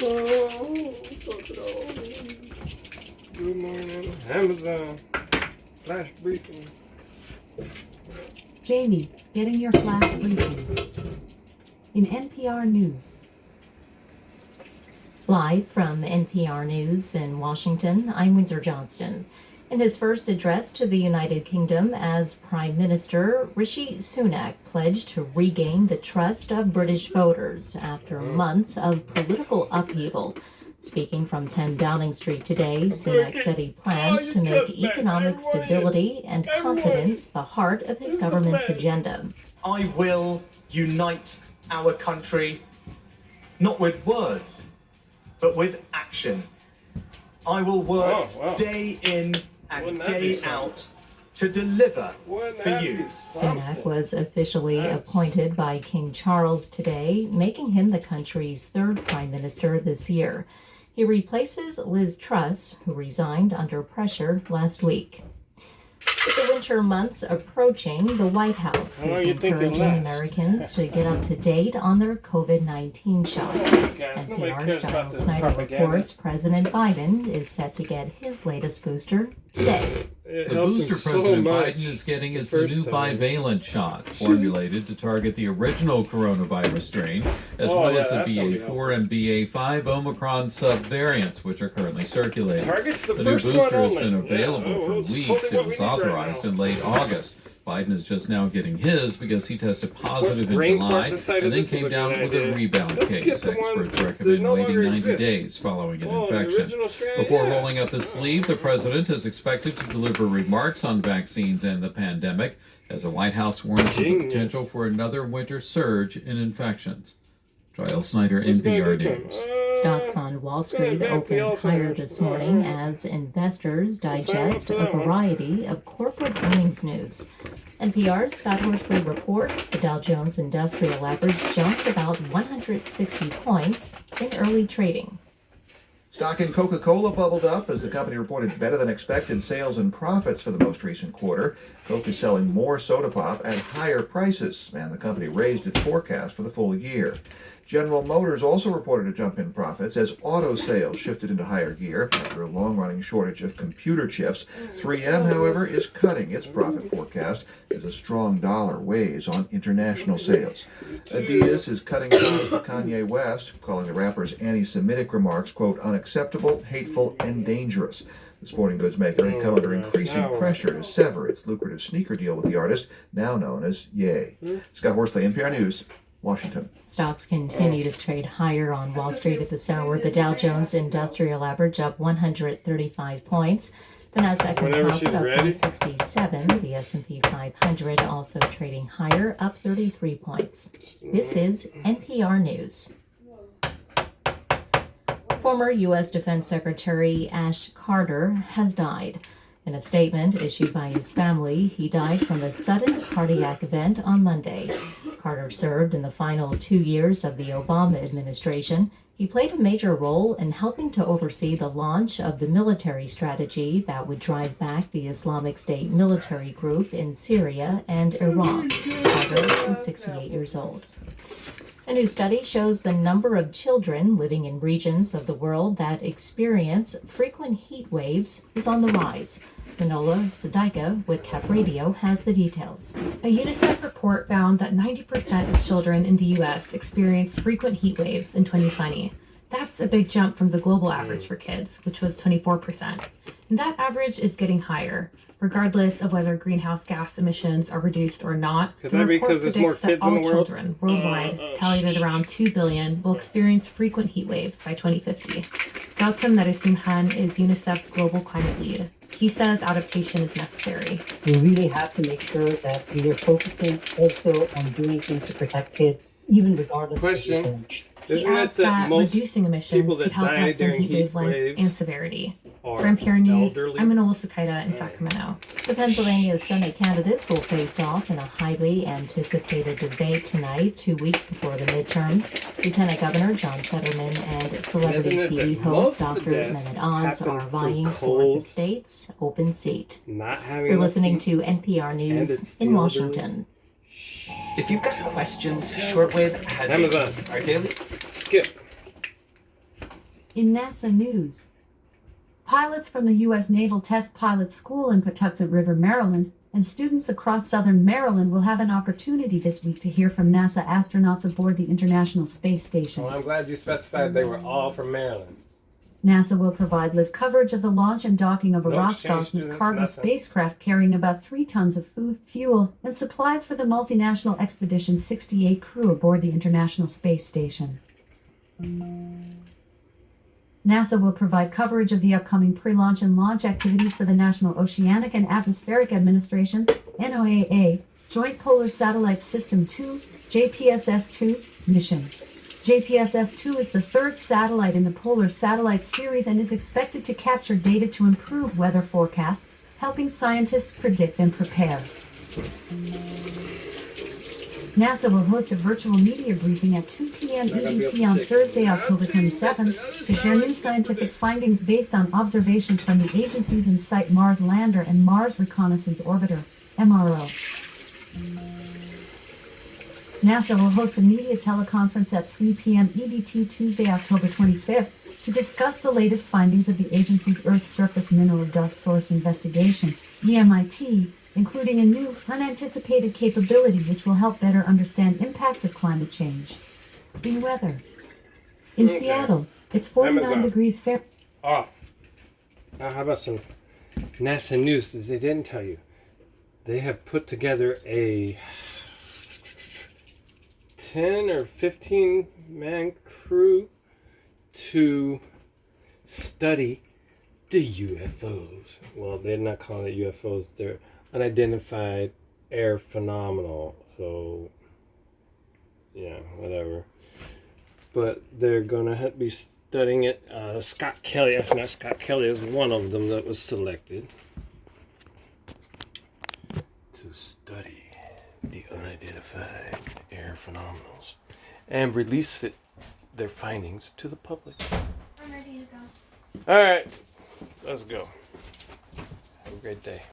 Oh, good morning, Amazon. Flash briefing. Jamie, getting your flash briefing. In NPR News. Live from NPR News in Washington, I'm Windsor Johnston. In his first address to the United Kingdom as Prime Minister, Rishi Sunak pledged to regain the trust of British voters after months of political upheaval. Speaking from 10 Downing Street today, Sunak said he plans to make economic stability and confidence the heart of his government's agenda. I will unite our country, not with words, but with action. I will work day in and day out to deliver for you. Sunak was officially appointed by King Charles today, making him the country's third prime minister this year. He replaces Liz Truss, who resigned under pressure last week. With the winter months approaching, the White House is encouraging Americans to get up to date on their COVID-19 shots. NPR's Giles Snyder reports President Biden is set to get his latest booster today. The booster President Biden is getting is the new bivalent shot, formulated to target the original coronavirus strain, as well as the BA4 and BA5 Omicron subvariants, which are currently circulating. The new booster has been available for weeks. It was authorized in late August. Biden is just now getting his because he tested positive in July and then came down with a rebound case. Experts recommend waiting 90 days following an infection. Before rolling up his sleeve, the president is expected to deliver remarks on vaccines and the pandemic, as the White House warns of the potential for another winter surge in infections. Giles Snyder, NPR News. Stocks on Wall Street opened higher this morning as investors digest a variety of corporate earnings news. NPR's Scott Horsley reports the Dow Jones Industrial Average jumped about 160 points in early trading. Stock in Coca-Cola bubbled up as the company reported better than expected sales and profits for the most recent quarter. Coke is selling more soda pop at higher prices, and the company raised its forecast for the full year. General Motors also reported a jump in profits as auto sales shifted into higher gear after a long-running shortage of computer chips. 3M, however, is cutting its profit forecast as a strong dollar weighs on international sales. Adidas is cutting ties with Kanye West, calling the rapper's anti-Semitic remarks, quote, unacceptable, hateful, and dangerous. The sporting goods maker had come under increasing pressure to sever its lucrative sneaker deal with the artist, now known as Ye. Scott Horsley, NPR News, Washington. Stocks continue to trade higher on Wall Street at this hour. The Dow Jones Industrial Average up 135 points. The Nasdaq Composite up 167. The S&P 500 also trading higher, up 33 points. This is NPR News. Former U.S. Defense Secretary Ash Carter has died. In a statement issued by his family, he died from a sudden cardiac event on Monday. Carter served in the final 2 years of the Obama administration. He played a major role in helping to oversee the launch of the military strategy that would drive back the Islamic State military group in Syria and Iraq. Carter was 68 years old. A new study shows the number of children living in regions of the world that experience frequent heat waves is on the rise. Manola Sadaika with Cap Radio has the details. A UNICEF report found that 90% of children in the U.S. experienced frequent heat waves in 2020. That's a big jump from the global average for kids, which was 24%. And that average is getting higher, regardless of whether greenhouse gas emissions are reduced or not. The report predicts that all children worldwide, tallied at around 2 billion, will experience frequent heat waves by 2050. Gautam Narasimhan is UNICEF's global climate lead. He says adaptation is necessary. We really have to make sure that we are focusing also on doing things to protect kids, even regardless of age. He adds that reducing emissions could help lessen heat wave length and severity. For NPR News, I'm Manola Sadaika in Sacramento. The Pennsylvania Senate candidates will face off in a highly anticipated debate tonight, 2 weeks before the midterms. Lieutenant Governor John Fetterman and celebrity TV host Dr. Mehmet Oz are vying for the state's open seat. You're listening to NPR News in Washington. If you've got questions, Shortwave has Amazon. our daily Skip. In NASA news, pilots from the U.S. Naval Test Pilot School in Patuxent River, Maryland, and students across southern Maryland will have an opportunity this week to hear from NASA astronauts aboard the International Space Station. Well, I'm glad you specified they were all from Maryland. NASA will provide live coverage of the launch and docking of a Roscosmos cargo spacecraft carrying about 3 tons of food, fuel, and supplies for the multinational Expedition 68 crew aboard the International Space Station. NASA will provide coverage of the upcoming pre-launch and launch activities for the National Oceanic and Atmospheric Administration's NOAA Joint Polar Satellite System 2 JPSS-2 mission. JPSS-2 is the third satellite in the Polar Satellite series and is expected to capture data to improve weather forecasts, helping scientists predict and prepare. NASA will host a virtual media briefing at 2 p.m. EDT on Thursday, October 27th, to share new scientific findings based on observations from the agency's InSight Mars Lander and Mars Reconnaissance Orbiter, MRO. NASA will host a media teleconference at 3 p.m. EDT Tuesday, October 25th, to discuss the latest findings of the agency's Earth's Surface Mineral Dust Source Investigation, EMIT, including a new, unanticipated capability which will help better understand impacts of climate change. The weather. In Seattle, it's 49 degrees Fahrenheit. Off. How about some NASA news that they didn't tell you? They have put together a 10 or 15 man crew to study the UFOs. Well, they're not calling it UFOs, they're unidentified air phenomenal. So, yeah, whatever. But they're gonna be studying it. Scott Kelly, not Scott Kelly, is one of them that was selected to study the unidentified air phenomenals and release their findings to the public. I'm ready to go. All right, let's go. Have a great day.